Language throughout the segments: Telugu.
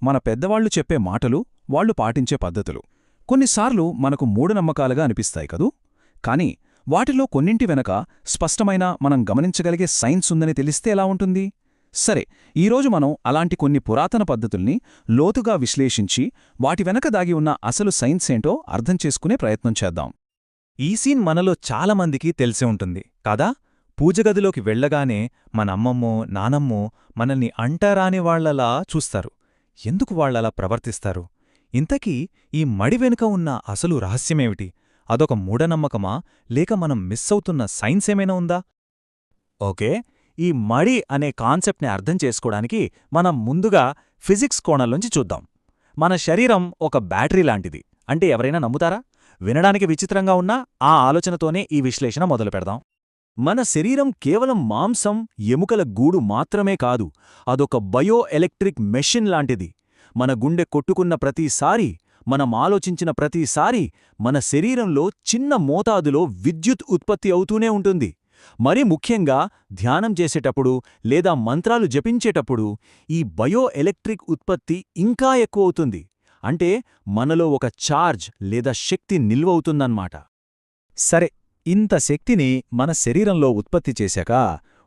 మన పెద్దవాళ్లు చెప్పే మాటలు, వాళ్లు పాటించే పద్ధతులు కొన్నిసార్లు మనకు మూఢనమ్మకాలుగా అనిపిస్తాయి కదూ. కాని వాటిలో కొన్నింటి వెనక స్పష్టమైన మనం గమనించగలిగే సైన్స్ ఉందని తెలిస్తే ఎలా ఉంటుంది? సరే, ఈరోజు మనం అలాంటి కొన్ని పురాతన పద్ధతుల్ని లోతుగా విశ్లేషించి వాటి వెనక దాగి ఉన్న అసలు సైన్స్ ఏంటో అర్థం చేసుకునే ప్రయత్నం చేద్దాం. ఈ సీన్ మనలో చాలామందికి తెలిసే ఉంటుంది కాదా? పూజగదిలోకి వెళ్లగానే మనమ్మమ్మో నానమ్మో మనల్ని అంటారాని వాళ్లలా చూస్తారు. ఎందుకు వాళ్లలా ప్రవర్తిస్తారు? ఇంతకీ ఈ మడి వెనుక ఉన్న అసలు రహస్యమేమిటి? అదొక మూఢనమ్మకమా, లేక మనం మిస్ అవుతున్న సైన్స్ ఏమైనా ఉందా? ఓకే, ఈ మడి అనే కాన్సెప్ట్ని అర్థం చేసుకోవడానికి మనం ముందుగా ఫిజిక్స్ కోణంలోంచి చూద్దాం. మన శరీరం ఒక బ్యాటరీ లాంటిది అంటే ఎవరైనా నమ్ముతారా? వినడానికి విచిత్రంగా ఉన్నా ఆ ఆలోచనతోనే ఈ విశ్లేషణ మొదలుపెడదాం. మన శరీరం కేవలం మాంసం, ఎముకల గూడు మాత్రమే కాదు, అదొక బయో ఎలక్ట్రిక్ మెషిన్ లాంటిది. మన గుండె కొట్టుకున్న ప్రతిసారీ, మనం ఆలోచించిన ప్రతిసారీ మన శరీరంలో చిన్న మోతాదులో విద్యుత్ ఉత్పత్తి అవుతూనే ఉంటుంది. మరీ ముఖ్యంగా ధ్యానం చేసేటప్పుడు లేదా మంత్రాలు జపించేటప్పుడు ఈ బయో ఎలక్ట్రిక్ ఉత్పత్తి ఇంకా ఎక్కువవుతుంది. అంటే మనలో ఒక ఛార్జ్ లేదా శక్తి నిల్వవుతుందన్నమాట. సరే, ఇంత శక్తిని మన శరీరంలో ఉత్పత్తి చేశాక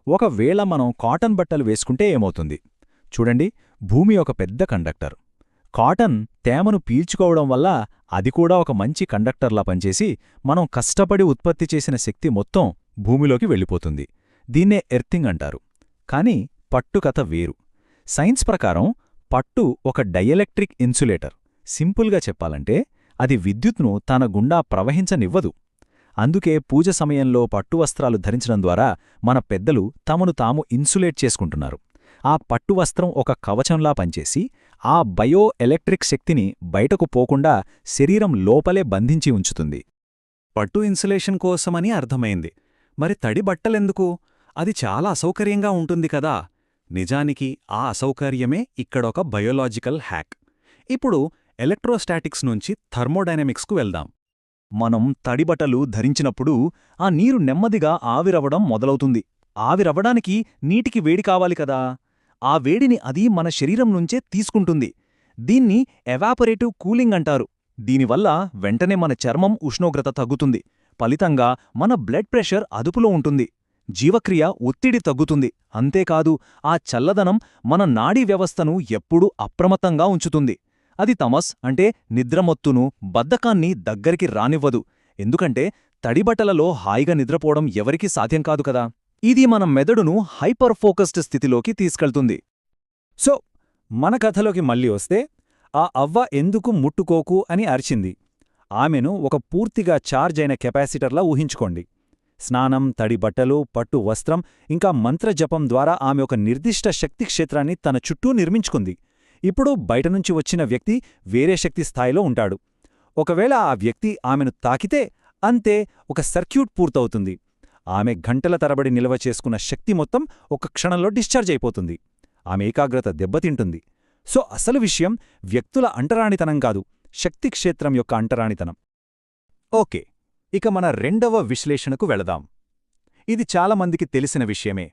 ఒకవేళ మనం కాటన్ బట్టలు వేసుకుంటే ఏమవుతుంది? చూడండి, భూమి ఒక పెద్ద కండక్టర్. కాటన్ తేమను పీల్చుకోవడం వల్ల అది కూడా ఒక మంచి కండక్టర్లా పనిచేసి మనం కష్టపడి ఉత్పత్తి చేసిన శక్తి మొత్తం భూమిలోకి వెళ్ళిపోతుంది. దీన్నే ఎర్తింగ్ అంటారు. కాని పట్టు కథ వేరు. సైన్స్ ప్రకారం పట్టు ఒక డైఎలక్ట్రిక్ ఇన్సులేటర్. సింపుల్గా చెప్పాలంటే అది విద్యుత్ను తన గుండా ప్రవహించనివ్వదు. అందుకే పూజ సమయంలో పట్టు వస్త్రాలు ధరించడం ద్వారా మన పెద్దలు తమను తాము ఇన్సులేట్ చేసుకుంటున్నారు. ఆ పట్టు వస్త్రం ఒక కవచంలా పనిచేసి ఆ బయో ఎలక్ట్రిక్ శక్తిని బయటకు పోకుండా శరీరం లోపలే బంధించి ఉంచుతుంది. పట్టు ఇన్సులేషన్ కోసమని అర్థమైంది. మరి తడి బట్టలెందుకు? అది చాలా అసౌకర్యంగా ఉంటుంది కదా. నిజానికి ఆ అసౌకర్యమే ఇక్కడొక బయోలాజికల్ హ్యాక్. ఇప్పుడు ఎలక్ట్రోస్టాటిక్స్ నుంచి థర్మోడైనమిక్స్కు వెళ్దాం. మనం తడిబట్టలు ధరించినప్పుడు ఆ నీరు నెమ్మదిగా ఆవిరవడం మొదలవుతుంది. ఆవిరవడానికి నీటికి వేడి కావాలి కదా. ఆ వేడిని అది మన శరీరం నుంచే తీసుకుంటుంది. దీన్ని ఎవాపరేటివ్ కూలింగ్ అంటారు. దీనివల్ల వెంటనే మన చర్మం ఉష్ణోగ్రత తగ్గుతుంది. ఫలితంగా మన బ్లడ్ ప్రెషర్ అదుపులో ఉంటుంది. జీవక్రియ ఒత్తిడి తగ్గుతుంది. అంతేకాదు, ఆ చల్లదనం మన నాడీ వ్యవస్థను ఎప్పుడూ అప్రమత్తంగా ఉంచుతుంది. అది తమస్ అంటే నిద్రమొత్తును, బద్ధకాన్ని దగ్గరికి రానివ్వదు. ఎందుకంటే తడిబట్టలలో హాయిగా నిద్రపోవడం ఎవరికీ సాధ్యం కాదు కదా. ఇది మన మెదడును హైపర్ ఫోకస్డ్ స్థితిలోకి తీసుకెళ్తుంది. సో మన కథలోకి మళ్ళీ వస్తే, ఆ అవ్వ ఎందుకు ముట్టుకోకు అని అరిచింది? ఆమెను ఒక పూర్తిగా ఛార్జ్ అయిన కెపాసిటర్లా ఊహించుకోండి. స్నానం, తడి బట్టలు, పట్టు వస్త్రం ఇంకా మంత్రజపం ద్వారా ఆమె ఒక నిర్దిష్ట శక్తి క్షేత్రాన్ని తన చుట్టూ నిర్మించుకుంది. ఇప్పుడు బయటనుంచి వచ్చిన వ్యక్తి వేరే శక్తి స్థాయిలో ఉంటాడు. ఒకవేళ ఆ వ్యక్తి ఆమెను తాకితే అంతే, ఒక సర్క్యూట్ పూర్తవుతుంది. ఆమె గంటల తరబడి నిల్వ చేసుకున్న శక్తి మొత్తం ఒక క్షణంలో డిశ్చార్జ్ అయిపోతుంది. ఆమె ఏకాగ్రత దెబ్బతింటుంది. సో అసలు విషయం వ్యక్తుల అంటరానితనం కాదు, శక్తిక్షేత్రం యొక్క అంటరానితనం. ఓకే, ఇక మన రెండవ విశ్లేషణకు వెళదాం. ఇది చాలామందికి తెలిసిన విషయమే.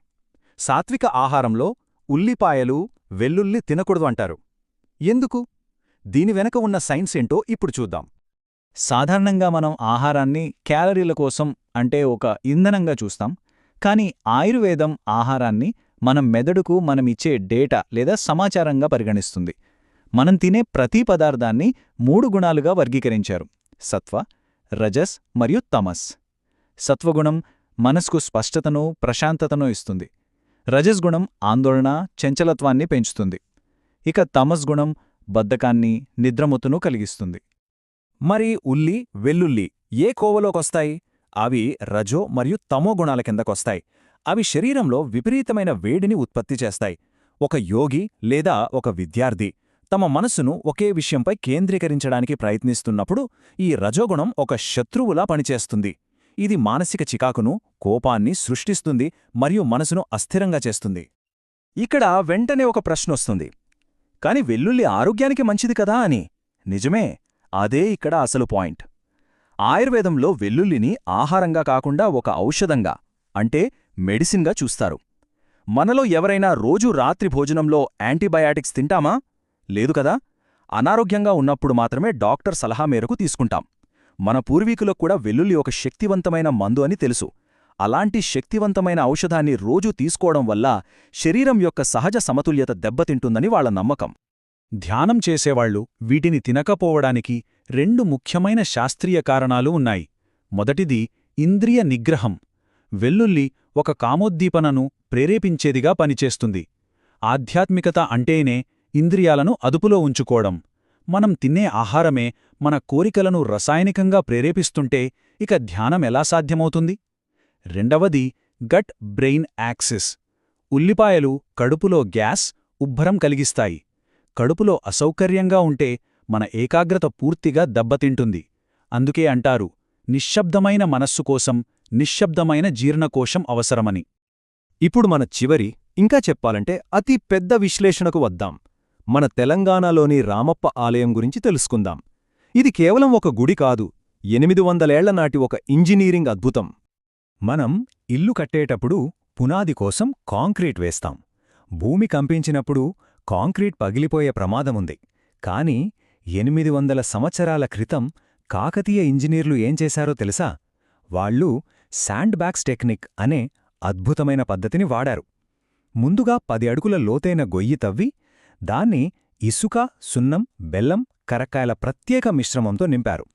సాత్విక ఆహారంలో ఉల్లిపాయలు, వెల్లుల్లి తినకూడదు అంటారు. ఎందుకు? దీని వెనక ఉన్న సైన్స్ ఏంటో ఇప్పుడు చూద్దాం. సాధారణంగా మనం ఆహారాన్ని క్యాలరీల కోసం అంటే ఒక ఇంధనంగా చూస్తాం. కాని ఆయుర్వేదం ఆహారాన్ని మనం మెదడుకు మనమిచ్చే డేటా లేదా సమాచారంగా పరిగణిస్తుంది. మనం తినే ప్రతి పదార్థాన్ని 3 గుణాలుగా వర్గీకరించారు: సత్వ, రజస్ మరియు తమస్. సత్వగుణం మనస్కు స్పష్టతను, ప్రశాంతతను ఇస్తుంది. రజస్గుణం ఆందోళన, చంచలత్వాన్ని పెంచుతుంది. ఇక తమస్ గుణం బద్ధకాన్ని, నిద్రమొత్తును కలిగిస్తుంది. మరి ఉల్లి, వెల్లుల్లి ఏ కోవలోకొస్తాయి? అవి రజో మరియు తమో గుణాల కిందకొస్తాయి. అవి శరీరంలో విపరీతమైన వేడిని ఉత్పత్తి చేస్తాయి. ఒక యోగి లేదా ఒక విద్యార్థి తమ మనస్సును ఒకే విషయంపై కేంద్రీకరించడానికి ప్రయత్నిస్తున్నప్పుడు ఈ రజోగుణం ఒక శత్రువులా పనిచేస్తుంది. ఇది మానసిక చికాకును, కోపాన్ని సృష్టిస్తుంది మరియు మనసును అస్థిరంగా చేస్తుంది. ఇక్కడ వెంటనే ఒక ప్రశ్నొస్తుంది, కాని వెల్లుల్లి ఆరోగ్యానికి మంచిది కదా అని. నిజమే, అదే ఇక్కడ అసలు పాయింట్. ఆయుర్వేదంలో వెల్లుల్లిని ఆహారంగా కాకుండా ఒక ఔషధంగా అంటే మెడిసిన్గా చూస్తారు. మనలో ఎవరైనా రోజూ రాత్రి భోజనంలో యాంటీబయాటిక్స్ తింటామా? లేదు కదా. అనారోగ్యంగా ఉన్నప్పుడు మాత్రమే డాక్టర్ సలహా మేరకు తీసుకుంటాం. మన పూర్వీకులకు కూడా వెల్లుల్లి ఒక శక్తివంతమైన మందు అని తెలుసు. అలాంటి శక్తివంతమైన ఔషధాన్ని రోజూ తీసుకోవడం వల్ల శరీరం యొక్క సహజ సమతుల్యత దెబ్బతింటుందని వాళ్ల నమ్మకం. ధ్యానం చేసేవాళ్లు వీటిని తినకపోవడానికి 2 ముఖ్యమైన శాస్త్రీయ కారణాలు ఉన్నాయి. మొదటిది ఇంద్రియ నిగ్రహం. వెల్లుల్లి ఒక కామోద్దీపనను ప్రేరేపించేదిగా పనిచేస్తుంది. ఆధ్యాత్మికత అంటేనే ఇంద్రియాలను అదుపులో ఉంచుకోవడం. మనం తినే ఆహారమే మన కోరికలను రసాయనికంగా ప్రేరేపిస్తుంటే ఇక ధ్యానం ఎలా సాధ్యమవుతుంది? రెండవది గట్ బ్రెయిన్ యాక్సిస్. ఉల్లిపాయలు కడుపులో గ్యాస్, ఉబ్బరం కలిగిస్తాయి. కడుపులో అసౌకర్యంగా ఉంటే మన ఏకాగ్రత పూర్తిగా దెబ్బతింటుంది. అందుకే అంటారు, నిశ్శబ్దమైన మనస్సు కోసం నిశ్శబ్దమైన జీర్ణకోశం అవసరమని. ఇప్పుడు మన చివరి, ఇంకా చెప్పాలంటే అతి పెద్ద విశ్లేషణకు వద్దాం. మన తెలంగాణలోని రామప్ప ఆలయం గురించి తెలుసుకుందాం. ఇది కేవలం ఒక గుడి కాదు, 800 ఏళ్ల నాటి ఒక ఇంజనీరింగ్ అద్భుతం. మనం ఇల్లు కట్టేటప్పుడు పునాది కోసం కాంక్రీట్ వేస్తాం. భూమి కంపించినప్పుడు కాంక్రీట్ పగిలిపోయే ప్రమాదముంది. కాని 800 సంవత్సరాల క్రితం కాకతీయ ఇంజనీర్లు ఏం చేశారో తెలుసా? వాళ్ళు శాండ్ బ్యాగ్స్ టెక్నిక్ అనే అద్భుతమైన పద్ధతిని వాడారు. ముందుగా 10 అడుగుల లోతైన గొయ్యి తవ్వి దాన్ని ఇసుక, సున్నం, బెల్లం, కరక్కాయల ప్రత్యేక మిశ్రమంతో నింపారు.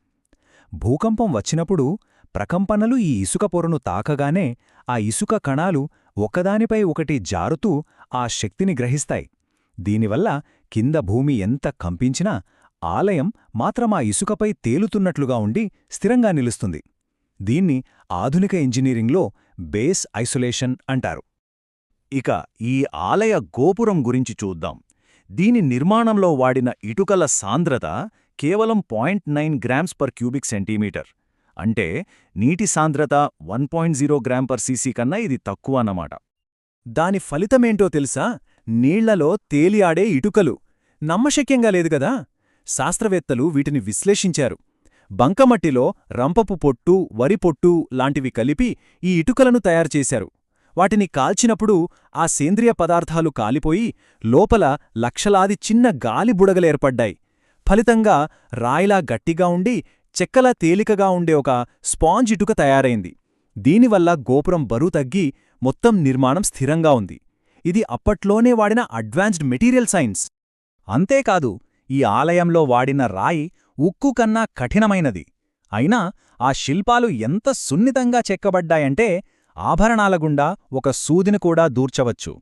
భూకంపం వచ్చినప్పుడు ప్రకంపనలు ఈ ఇసుక పొరను తాకగానే ఆ ఇసుక కణాలు ఒకదానిపై ఒకటి జారుతూ ఆ శక్తిని గ్రహిస్తాయి. దీనివల్ల కింద భూమి ఎంత కంపించినా ఆలయం మాత్రం ఆ ఇసుకపై తేలుతున్నట్లుగా ఉండి స్థిరంగా నిలుస్తుంది. దీన్ని ఆధునిక ఇంజనీరింగ్లో బేస్ ఐసోలేషన్ అంటారు. ఇక ఈ ఆలయ గోపురం గురించి చూద్దాం. దీని నిర్మాణంలో వాడిన ఇటుకల సాంద్రత కేవలం 0.9 గ్రామ్స్ పర్ క్యూబిక్ సెంటీమీటర్. అంటే నీటి సాంద్రత 1.0 గ్రామ్ పర్ సీసీ కన్నా ఇది తక్కువ అన్నమాట. దాని ఫలితమేంటో తెలుసా? నీళ్లలో తేలియాడే ఇటుకలు. నమ్మశక్యంగా లేదు గదా? శాస్త్రవేత్తలు వీటిని విశ్లేషించారు. బంకమట్టిలో రంపపు పొట్టు, వరి పొట్టు లాంటివి కలిపి ఈ ఇటుకలను తయారుచేశారు. వాటిని కాల్చినప్పుడు ఆ సేంద్రియ పదార్థాలు కాలిపోయి లోపల లక్షలాది చిన్న గాలి బుడగలేర్పడ్డాయి. ఫలితంగా రాయిలా గట్టిగా ఉండి చెక్కలా తేలికగా ఉండే ఒక స్పాంజ్ ఇటుక తయారైంది. దీనివల్ల గోపురం బరువు తగ్గి మొత్తం నిర్మాణం స్థిరంగా ఉంది. ఇది అప్పట్లోనే వాడిన అడ్వాన్స్డ్ మెటీరియల్ సైన్స్. అంతేకాదు, ఈ ఆలయంలో వాడిన రాయి ఉక్కు కన్నా కఠినమైనది. అయినా ఆ శిల్పాలు ఎంత సున్నితంగా చెక్కబడ్డాయంటే ఆభరణాల గుండా ఒక సూదిని కూడా దూర్చవచ్చు.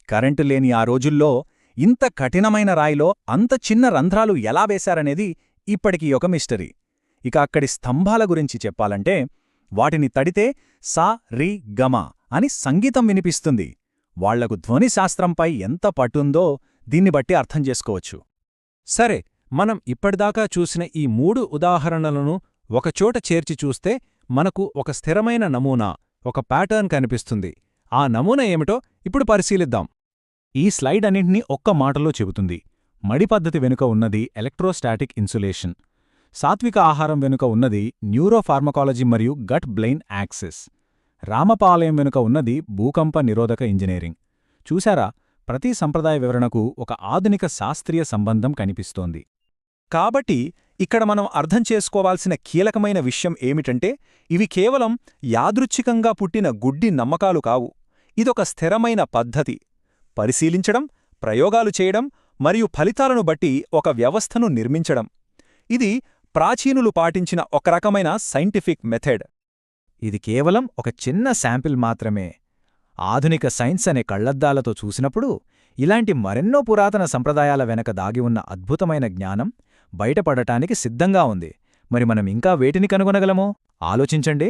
కరెంటు లేని ఆ రోజుల్లో ఇంత కఠినమైన రాయిలో అంత చిన్న రంధ్రాలు ఎలా వేశారనేది ఇప్పటికీ ఒక మిస్టరీ. ఇక అక్కడి స్తంభాల గురించి చెప్పాలంటే వాటిని తడితే సా రి గమ అని సంగీతం వినిపిస్తుంది. వాళ్లకు ధ్వనిశాస్త్రంపై ఎంత పట్టుందో దీన్ని బట్టి అర్థం చేసుకోవచ్చు. సరే, మనం ఇప్పటిదాకా చూసిన ఈ 3 ఉదాహరణలను ఒకచోట చేర్చి చూస్తే మనకు ఒక స్థిరమైన నమూనా, ఒక ప్యాటర్న్ కనిపిస్తుంది. ఆ నమూనా ఏమిటో ఇప్పుడు పరిశీలిద్దాం. ఈ స్లైడ్ అన్నింటినీ ఒక్క మాటలో చెబుతుంది. మడి పద్ధతి వెనుక ఉన్నది ఎలక్ట్రోస్టాటిక్ ఇన్సులేషన్. సాత్విక ఆహారం వెనుక ఉన్నది న్యూరోఫార్మకాలజీ మరియు గట్ బ్రెయిన్ యాక్సిస్. రామపాలయం వెనుక ఉన్నది భూకంప నిరోధక ఇంజనీరింగ్. చూశారా, ప్రతి సంప్రదాయ వివరణకు ఒక ఆధునిక శాస్త్రీయ సంబంధం కనిపిస్తోంది. కాబట్టి ఇక్కడ మనం అర్థం చేసుకోవాల్సిన కీలకమైన విషయం ఏమిటంటే, ఇవి కేవలం యాదృచ్ఛికంగా పుట్టిన గుడ్డి నమ్మకాలు కావు. ఇదొక స్థిరమైన పద్ధతి. పరిశీలించడం, ప్రయోగాలు చేయడం మరియు ఫలితాలను బట్టి ఒక వ్యవస్థను నిర్మించడం. ఇది ప్రాచీనులు పాటించిన ఒక రకమైన సైంటిఫిక్ మెథడ్. ఇది కేవలం ఒక చిన్న శాంపిల్ మాత్రమే. ఆధునిక సైన్స్ అనే కళ్లద్దాలతో చూసినప్పుడు ఇలాంటి మరెన్నో పురాతన సంప్రదాయాల వెనక దాగి ఉన్న అద్భుతమైన జ్ఞానం బయటపడటానికి సిద్ధంగా ఉంది. మరి మనం ఇంకా వేటిని కనుగొనగలమో ఆలోచించండి.